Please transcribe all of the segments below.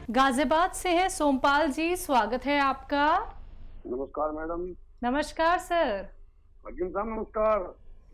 गाजियाबाद से है सोमपाल जी, स्वागत है आपका। नमस्कार मैडम। नमस्कार सर। हकीम साहब नमस्कार।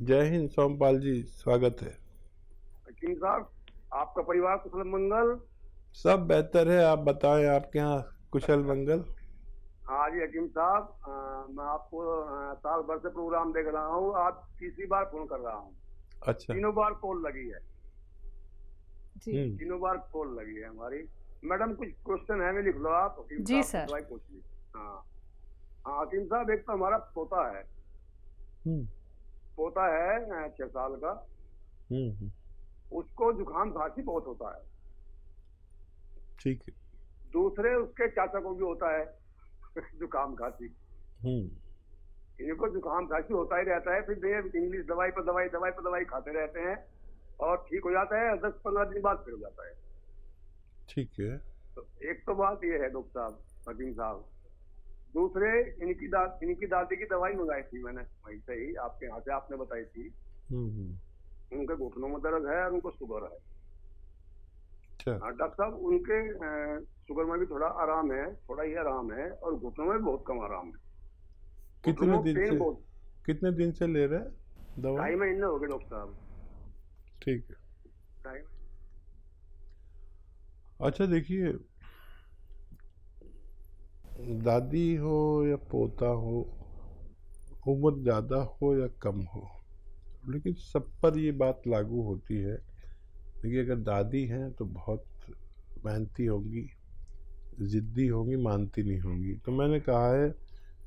जय हिंद सोमपाल जी, स्वागत है। हकीम साहब, आपका परिवार कुशल मंगल? सब बेहतर है, आप बताएं, आपके यहाँ कुशल मंगल? हाँ जी हकीम साहब, मैं आपको साल भर से प्रोग्राम देख रहा हूँ। आज तीसरी बार फोन कर रहा हूँ। अच्छा। तीनों बार कॉल लगी है जी तीनों बार कॉल लगी है हमारी। मैडम कुछ क्वेश्चन है, मैं लिख लो आप। हकीम जी साहब से सर। दवाई पूछ ली। हाँ हाँ हकीम साहब, एक तो हमारा पोता है। हम्म पोता है 6 साल का। हम्म उसको जुकाम खांसी बहुत होता है। ठीक है। दूसरे उसके चाचा को भी होता है जुकाम खांसी। हम्म इनको जुकाम खांसी होता ही रहता है, फिर ये इंग्लिश दवाई पर दवाई, दवाई पर दवाई खाते रहते हैं और ठीक हो जाता है। 10-15 दिन बाद फिर हो जाता है। ठीक है। तो एक तो बात ये है डॉक्टर साहब, हकीम साहब। दूसरे, इनकी दादी की दवाई मंगाई थी मैंने वहीं से ही, आपके यहाँ से, आपने बताई थी। हम्म। उनके घुटनों में दर्द है और उनको शुगर है। अच्छा। हाँ डॉक्टर साहब, उनके शुगर में भी थोड़ा आराम है, थोड़ा ही आराम है, और घुटनों में भी बहुत कम आराम है। घुटनों कितने में दिन पेन से बहुत। कितने दिन से ले रहे हैं दवाई? 2.5 महीने हो गए डॉक्टर साहब। ठीक है। 2.5 अच्छा देखिए, दादी हो या पोता हो, उम्र ज़्यादा हो या कम हो, लेकिन सब पर ये बात लागू होती है। देखिए, अगर दादी हैं तो बहुत मेहनती होंगी, ज़िद्दी होंगी, मानती नहीं होंगी। तो मैंने कहा है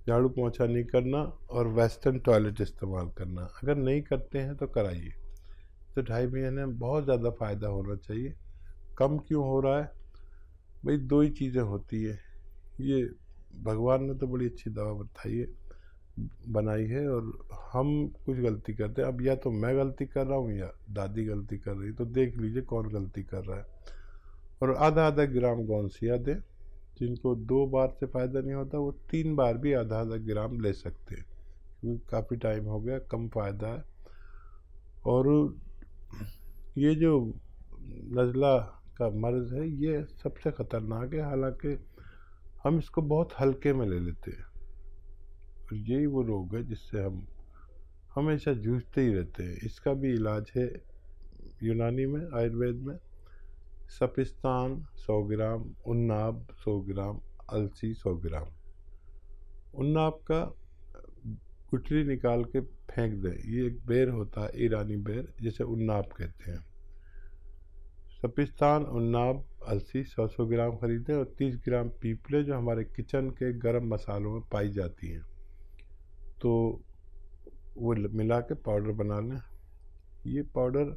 झाड़ू पोंछा नहीं करना और वेस्टर्न टॉयलेट इस्तेमाल करना। अगर नहीं करते हैं तो कराइए। तो 2.5 महीने में बहुत ज़्यादा फ़ायदा होना चाहिए। कम क्यों हो रहा है भाई? दो ही चीज़ें होती है। ये भगवान ने तो बड़ी अच्छी दवा बनाई है, और हम कुछ गलती करते हैं। अब या तो मैं गलती कर रहा हूँ या दादी गलती कर रही है, तो देख लीजिए कौन गलती कर रहा है। और आधा आधा ग्राम गौनसिया दें। जिनको 2 बार से फ़ायदा नहीं होता वो 3 बार भी आधा आधा ग्राम ले सकते हैं, क्योंकि काफ़ी टाइम हो गया, कम फ़ायदा है। और ये जो नज़ला का मर्ज़ है ये सबसे ख़तरनाक है, हालांकि हम इसको बहुत हल्के में ले लेते हैं। और यही वो रोग है जिससे हम हमेशा जूझते ही रहते हैं। इसका भी इलाज है यूनानी में, आयुर्वेद में। सपिस्तान 100 ग्राम, उन्नाब 100 ग्राम, अलसी 100 ग्राम। उन्नाब का गुठली निकाल के फेंक दें। ये एक बेर होता है, ईरानी बेर, जिसे उन्नाब कहते हैं। सपिस्तान, उन्नाब, अलसी 100 ग्राम खरीदें, और 30 ग्राम पीपले जो हमारे किचन के गरम मसालों में पाई जाती हैं, तो वो मिला के पाउडर बना लें। ये पाउडर,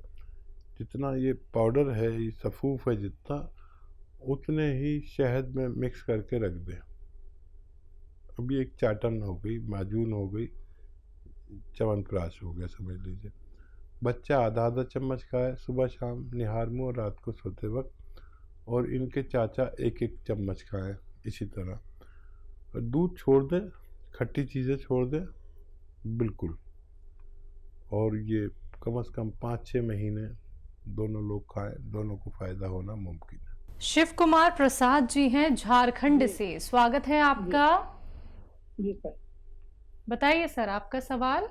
जितना ये पाउडर है, ये सफ़ूफ है जितना, उतने ही शहद में मिक्स करके रख दें। अभी एक चाटन हो गई, माजून हो गई, च्यवनप्राश हो गया, समझ लीजिए। बच्चा आधा आधा चम्मच खाए सुबह शाम, निहार मुँह, और रात को सोते वक्त। और इनके चाचा 1-1 चम्मच खाएं इसी तरह। और दूध छोड़ दें, खट्टी चीज़ें छोड़ दें बिल्कुल। और ये कम से कम 5-6 महीने दोनों लोग खाएं, दोनों को फ़ायदा होना मुमकिन है। शिव कुमार प्रसाद जी हैं झारखंड से, स्वागत है आपका। जी सर, बताइए सर आपका सवाल।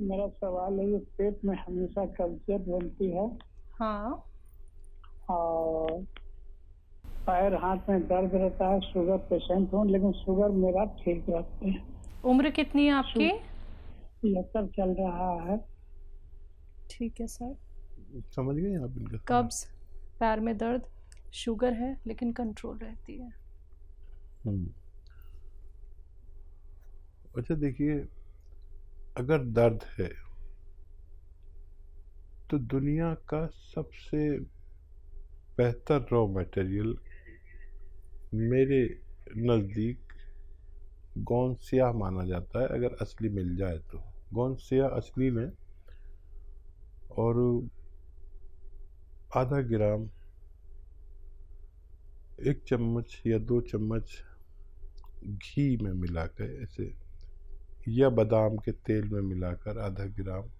मेरा सवाल है, ये पेट में हमेशा कब्जियत बनती है हाँ। और पैर हाथ में दर्द रहता है। शुगर पेशेंट हूँ, लेकिन शुगर मेरा ठीक रहती है। उम्र कितनी है आपकी? 73 चल रहा है। ठीक है सर। समझ गए आप इनका? कब्ज, पैर में दर्द, शुगर है लेकिन कंट्रोल रहती है। अच्छा देखिए, अगर दर्द है तो दुनिया का सबसे बेहतर रॉ मटेरियल मेरे नज़दीक गोंसिया माना जाता है, अगर असली मिल जाए तो। गोंसिया असली में, और आधा ग्राम, 1 चम्मच या 2 चम्मच घी में मिलाकर ऐसे, या बादाम के तेल में मिलाकर आधा ग्राम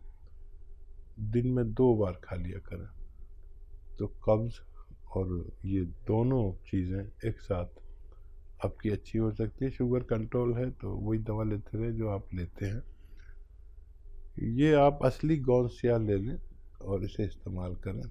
दिन में 2 बार खा लिया करें, तो कब्ज और ये दोनों चीज़ें एक साथ आपकी अच्छी हो सकती है। शुगर कंट्रोल है तो वही दवा लेते रहे जो आप लेते हैं। ये आप असली गौंसिया ले लें और इसे इस्तेमाल करें,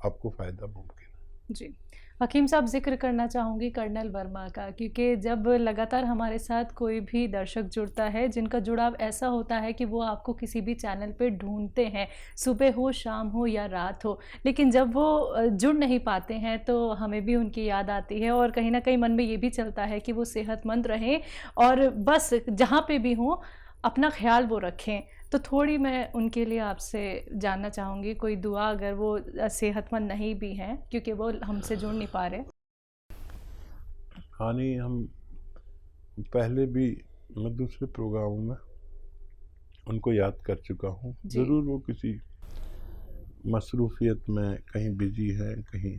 आपको फ़ायदा मुमकिन है। जी। हकीम साहब, ज़िक्र करना चाहूँगी कर्नल वर्मा का, क्योंकि जब लगातार हमारे साथ कोई भी दर्शक जुड़ता है जिनका जुड़ाव ऐसा होता है कि वो आपको किसी भी चैनल पे ढूँढते हैं, सुबह हो, शाम हो या रात हो, लेकिन जब वो जुड़ नहीं पाते हैं तो हमें भी उनकी याद आती है और कहीं न कहीं मन में ये भी चलता है कि वो सेहतमंद रहें और बस जहाँ पे भी हों अपना ख़्याल वो रखें। तो थोड़ी मैं उनके लिए आपसे जानना चाहूँगी कोई दुआ, अगर वो सेहतमंद नहीं भी हैं क्योंकि वो हमसे जुड़ नहीं पा रहे। हाँ, नहीं, हम पहले भी मैं दूसरे प्रोग्रामों में उनको याद कर चुका हूँ। जी। ज़रूर वो किसी मसरूफ़ियत में कहीं बिजी हैं कहीं,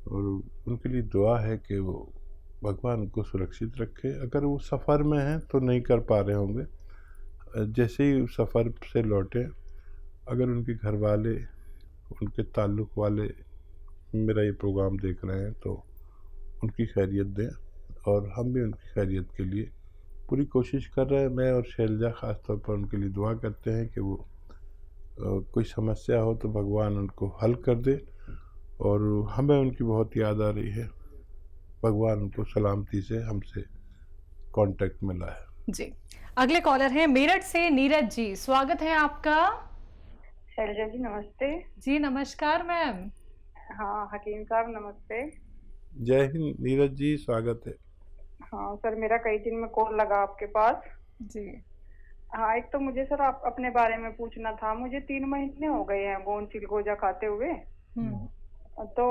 और उनके लिए दुआ है कि वो भगवान उनको सुरक्षित रखे। अगर वो सफ़र में हैं तो नहीं कर पा रहे होंगे, जैसे ही सफ़र से लौटे अगर उनके घर वाले, उनके ताल्लुक़ वाले मेरा ये प्रोग्राम देख रहे हैं तो उनकी खैरियत दें, और हम भी उनकी खैरियत के लिए पूरी कोशिश कर रहे हैं। मैं और शैलजा ख़ास तौर पर उनके लिए दुआ करते हैं कि वो कोई समस्या हो तो भगवान उनको हल कर दे, और हमें उनकी बहुत याद आ रही है। भगवान उनको सलामती से हमसे कांटेक्ट में लाए। जी। अगले कॉलर हैं मेरठ से नीरज जी, स्वागत है आपका। शैलजा जी नमस्ते। जी नमस्कार मैम। हाँ हकीम साहब नमस्ते। जय हिंद नीरज जी, स्वागत है। हाँ सर, मेरा कई दिन में कॉल लगा आपके पास। जी। हाँ, एक तो मुझे सर आप अपने बारे में पूछना था। मुझे 3 महीने हो गए हैं गोंद चिलगोजा खाते हुए। तो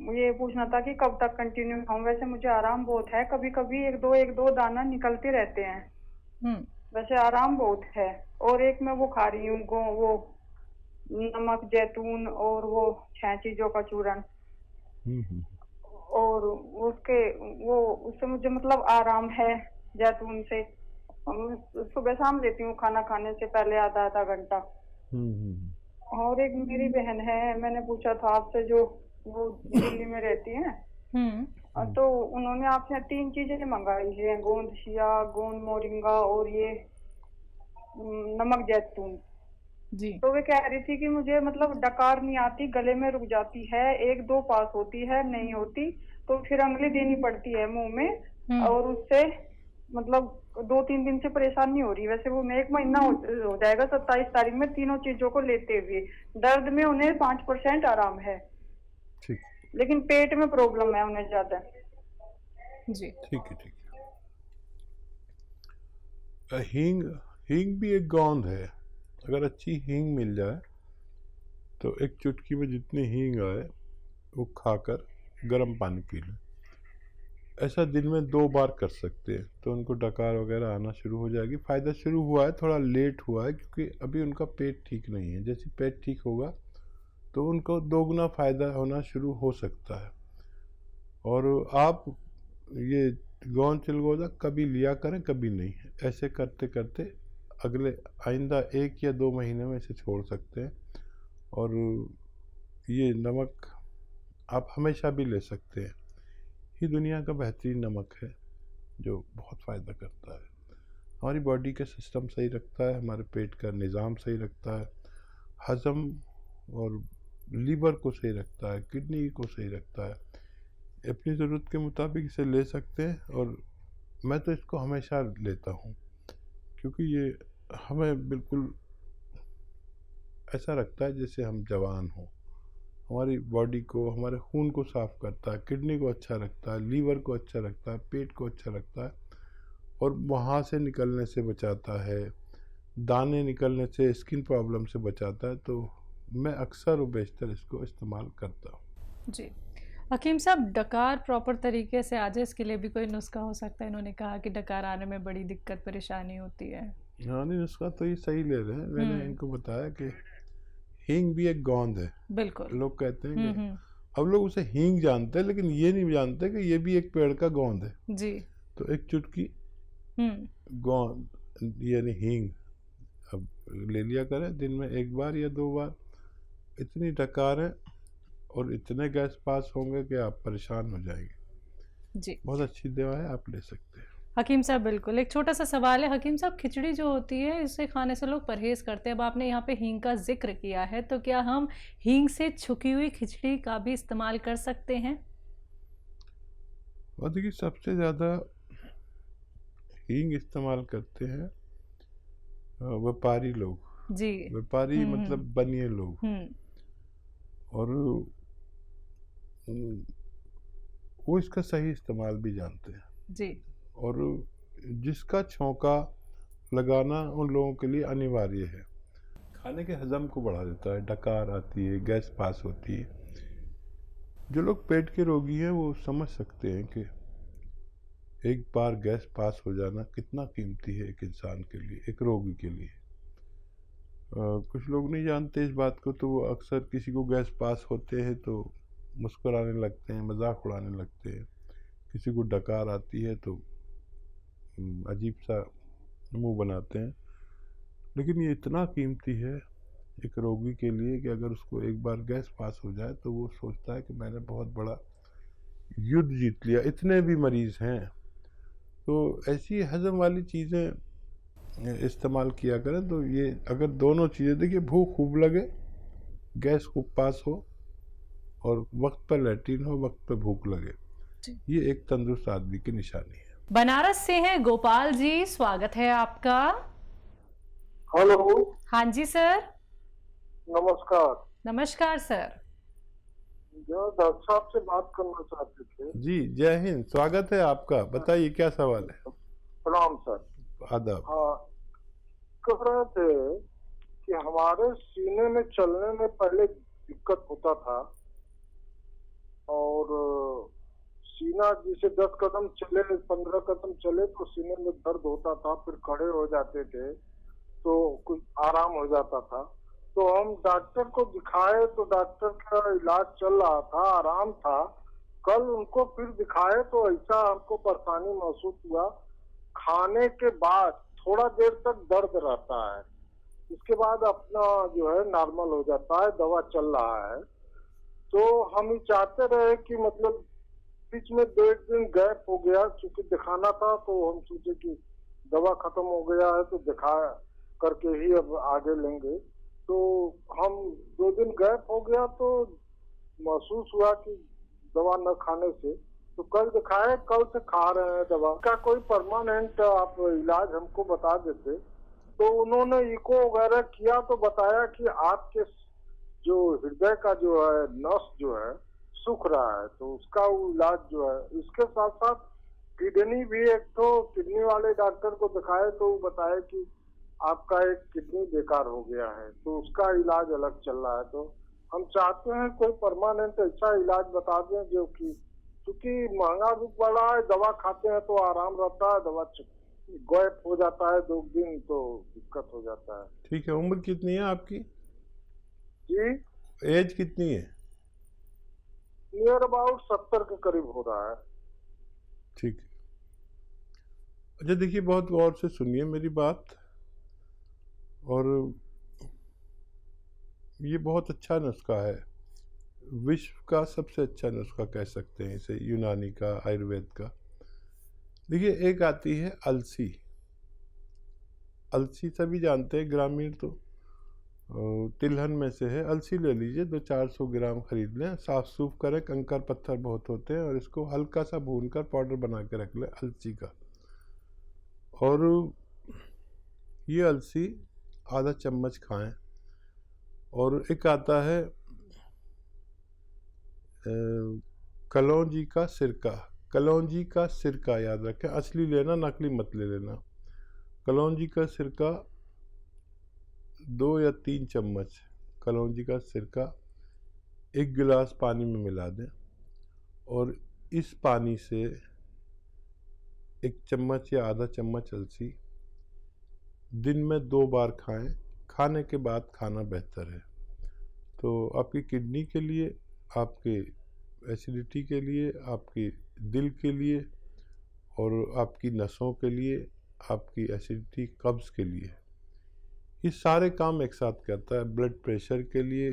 मुझे ये पूछना था कि कब तक कंटिन्यू खाऊं। वैसे मुझे आराम बहुत है, कभी कभी एक दो दाना निकलते रहते हैं। वैसे आराम बहुत है। और एक मैं वो खा रही हूँ वो नमक जैतून और वो 6 चीजों का चूरन, और उससे मुझे मतलब आराम है जैतून से। सुबह शाम लेती हूँ खाना खाने से पहले आधा घंटा। और एक मेरी बहन है, मैंने पूछा था आपसे, जो वो दिल्ली में रहती हैं, तो उन्होंने आपसे 3 चीजें मंगाई है, गोंद शिया, गोंद मोरिंगा और ये नमक जैतून। जी। तो वे कह रही थी कि मुझे मतलब डकार नहीं आती, गले में रुक जाती है, 1-2 पास होती है, नहीं होती तो फिर अंगली देनी पड़ती है मुंह में, और उससे मतलब 2-3 दिन से परेशान नहीं हो रही। वैसे वो 1 महीना हो जाएगा 27 तारीख में तीनों चीजों को लेते हुए। दर्द में उन्हें 5% आराम है, ठीक, लेकिन पेट में प्रॉब्लम है उन्हें ज्यादा। जी। ठीक है, ठीक है। हींग भी एक गोंद है। अगर अच्छी हींग मिल जाए तो एक चुटकी में जितनी हींग आए वो खाकर गर्म पानी पी लें। ऐसा दिन में 2 बार कर सकते हैं तो उनको डकार वगैरह आना शुरू हो जाएगी। फ़ायदा शुरू हुआ है, थोड़ा लेट हुआ है क्योंकि अभी उनका पेट ठीक नहीं है। जैसे पेट ठीक होगा तो उनको दोगुना फ़ायदा होना शुरू हो सकता है। और आप ये गोंद चिलगोजा कभी लिया करें, कभी नहीं। ऐसे करते करते अगले आइंदा 1 या 2 महीने में इसे छोड़ सकते हैं। और ये नमक आप हमेशा भी ले सकते हैं। ये दुनिया का बेहतरीन नमक है जो बहुत फ़ायदा करता है, हमारी बॉडी का सिस्टम सही रखता है, हमारे पेट का निज़ाम सही रखता है, हज़म और लीवर को सही रखता है, किडनी को सही रखता है। अपनी ज़रूरत के मुताबिक इसे ले सकते हैं, और मैं तो इसको हमेशा लेता हूँ क्योंकि ये हमें बिल्कुल ऐसा रखता है जैसे हम जवान हों। हमारी बॉडी को, हमारे खून को साफ़ करता है, किडनी को अच्छा रखता है, लीवर को अच्छा रखता है, पेट को अच्छा रखता है, और वहाँ से निकलने से बचाता है, दाने निकलने से, स्किन प्रॉब्लम से बचाता है। तो मैं अक्सर और बेशतर इसको इस्तेमाल करता हूँ। जी। हकीम साहब, डकार प्रॉपर तरीके से आ जाए इसके लिए भी कोई नुस्खा हो सकता है? इन्होंने कहा कि डकार आने में बड़ी दिक्कत परेशानी होती है। हाँ, नहीं, नुस्खा तो ये सही ले रहे हैं। मैंने इनको बताया कि हींग भी एक गोंद है। बिल्कुल। लोग कहते हैं कि अब लोग उसे हींग जानते हैं, लेकिन ये नहीं जानते कि ये भी एक पेड़ का गोंद है। जी। तो एक चुटकी गोंद यानी हींग अब ले लिया करें दिन में 1 बार या 2 बार। इतनी डकारें और इतने गैस पास होंगे कि आप परेशान हो जाएंगे। जी बहुत अच्छी दवा है, आप ले सकते हैं। हकीम साहब बिल्कुल, एक छोटा सा सवाल है हकीम साहब, खिचड़ी जो होती है इसे खाने से लोग परहेज करते हैं। अब आपने यहाँ पे हींग का जिक्र किया है, तो क्या हम हींग से छुकी हुई खिचड़ी का भी इस्तेमाल कर सकते हैं? और देखिए, सबसे ज़्यादा हींग इस्तेमाल करते हैं व्यापारी लोग। जी। व्यापारी मतलब बनिए लोग। और वो इसका सही इस्तेमाल भी जानते हैं। जी। और जिसका छौंका लगाना उन लोगों के लिए अनिवार्य है। खाने के हजम को बढ़ा देता है, डकार आती है, गैस पास होती है। जो लोग पेट के रोगी हैं वो समझ सकते हैं कि एक बार गैस पास हो जाना कितना कीमती है एक इंसान के लिए, एक रोगी के लिए। कुछ लोग नहीं जानते इस बात को, तो वो अक्सर किसी को गैस पास होते हैं तो मुस्कुराने लगते हैं, मजाक उड़ाने लगते हैं। किसी को डकार आती है तो अजीब सा मुंह बनाते हैं। लेकिन ये इतना कीमती है एक रोगी के लिए कि अगर उसको एक बार गैस पास हो जाए तो वो सोचता है कि मैंने बहुत बड़ा युद्ध जीत लिया। इतने भी मरीज हैं, तो ऐसी हजम वाली चीज़ें इस्तेमाल किया करें। तो ये अगर दोनों चीज़ें, देखिए, भूख खूब लगे, गैस खूब पास हो, और वक्त पर लैट्रिन हो, वक्त पर भूख लगे, ये एक तंदुरुस्त आदमी की निशानी है। बनारस से हैं गोपाल जी, स्वागत है आपका। हेलो। हाँ जी सर। नमस्कार। नमस्कार सर। जो डॉक्टर साहब से बात करना चाहते थे। जी, जय हिंद, स्वागत है आपका। बताइए क्या सवाल है। प्रणाम सर। आदाब। हाँ, कह रहे थे कि हमारे सीने में चलने में पहले दिक्कत होता था, और सीना जिसे 10 कदम चले, 15 कदम चले तो सीने में दर्द होता था, फिर खड़े हो जाते थे तो कुछ आराम हो जाता था। तो हम डॉक्टर को दिखाए तो डॉक्टर का इलाज चल रहा था, आराम था। कल उनको फिर दिखाए तो ऐसा हमको परेशानी महसूस हुआ, खाने के बाद थोड़ा देर तक दर्द रहता है, इसके बाद अपना जो है नॉर्मल हो जाता है, दवा चल रहा है। तो हम चाहते रहे कि मतलब बीच में 1.5 दिन गैप हो गया, क्योंकि दिखाना था, तो हम सोचे कि दवा खत्म हो गया है तो दिखा करके ही अब आगे लेंगे। तो हम 2 दिन गैप हो गया तो महसूस हुआ कि दवा न खाने से, तो कल दिखाए, कल से खा रहे हैं दवा। का कोई परमानेंट आप इलाज हमको बता देते। तो उन्होंने इको वगैरह किया तो बताया कि आपके जो हृदय का जो है नस जो है सूख रहा है, तो उसका वो इलाज जो है। इसके साथ साथ किडनी भी, एक तो किडनी वाले डॉक्टर को दिखाए तो वो बताए कि आपका एक किडनी बेकार हो गया है, तो उसका इलाज अलग चल रहा है। तो हम चाहते हैं कोई परमानेंट ऐसा इलाज बता दें जो कि, क्योंकि महंगा भी पड़ा है, दवा खाते हैं तो आराम रहता है, दवा गैप हो जाता है 2 दिन तो दिक्कत हो जाता है। ठीक है, उम्र कितनी है आपकी? जी, एज कितनी है? नियर अबाउट 70 के करीब हो रहा है। ठीक है। अच्छा, देखिए, बहुत गौर से सुनिए मेरी बात, और ये बहुत अच्छा नुस्खा है, विश्व का सबसे अच्छा नुस्खा कह सकते हैं इसे, यूनानी का, आयुर्वेद का। देखिए, एक आती है अलसी। अलसी सभी जानते हैं, ग्रामीण तो तिलहन में से है। अलसी ले लीजिए, 200-400 ग्राम खरीद लें, साफ सूफ करें, कंकर पत्थर बहुत होते हैं, और इसको हल्का सा भून कर पाउडर बना के रख लें अलसी का। और ये अलसी आधा चम्मच खाएं। और एक आता है कलौंजी का सिरका। कलौंजी का सिरका याद रखें, असली लेना, नकली मत ले लेना। कलौंजी का सिरका 2 या 3 चम्मच कलौंजी का सिरका 1 गिलास पानी में मिला दें, और इस पानी से 1 चम्मच या आधा चम्मच अलसी दिन में 2 बार खाएं। खाने के बाद खाना बेहतर है। तो आपकी किडनी के लिए, आपके एसिडिटी के लिए, आपके दिल के लिए, और आपकी नसों के लिए, आपकी एसिडिटी, कब्ज़ के लिए, ये सारे काम एक साथ करता है। ब्लड प्रेशर के लिए,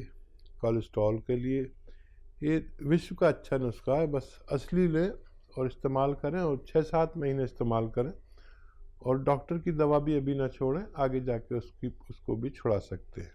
कोलेस्ट्रॉल के लिए, ये विश्व का अच्छा नुस्खा है, बस असली लें और इस्तेमाल करें और 6-7 महीने इस्तेमाल करें, और डॉक्टर की दवा भी अभी ना छोड़ें, आगे जाके उसको भी छुड़ा सकते हैं।